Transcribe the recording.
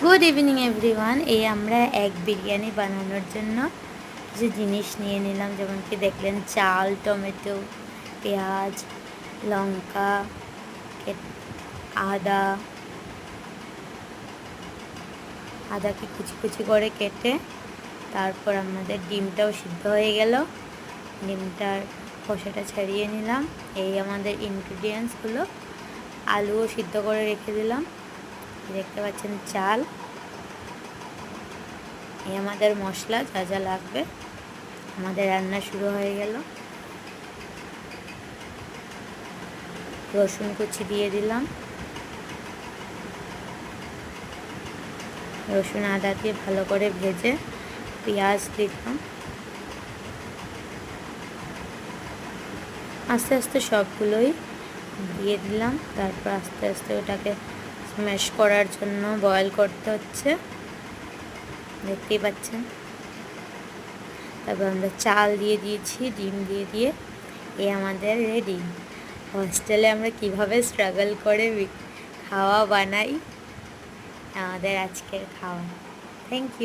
Good evening everyone. এই আমরা egg biryani বানানোর জন্য কিছু জিনিস নিয়ে নিলাম, যেমন কি দেখলেন চাল, টমেটো, পেঁয়াজ, লঙ্কা, আদা আদাকে কুচি কুচি করে কেটে তারপর আমাদের ডিমটাও সিদ্ধ হয়ে গেল। ডিমটার খোসাটা ছাড়িয়ে নিলাম। এই আমাদের ইনগ্রিডিয়েন্টসগুলো। আলুও সিদ্ধ করে রেখে দিলাম। দেখতে পাচ্ছেন চাল। এই আমাদের মশলা, যা যা লাগবে। আমাদের রান্না শুরু হয়ে গেল। রসুন কুচি দিয়ে দিলাম। রসুন আদা দিয়ে ভালো করে ভেজে পেঁয়াজ দিলাম। আস্তে আস্তে সবগুলোই দিয়ে দিলাম। তারপর আস্তে আস্তে ওটাকে স্ম্যাশ করার জন্য বয়েল করতে হচ্ছে, দেখতেই পাচ্ছেন। তারপর আমরা চাল দিয়ে দিয়েছি, ডিম দিয়ে এই আমাদের রেডি। হস্টেলে আমরা কিভাবে স্ট্রাগল করে খাওয়া বানাই, আমাদের আজকের খাওয়া। Thank you.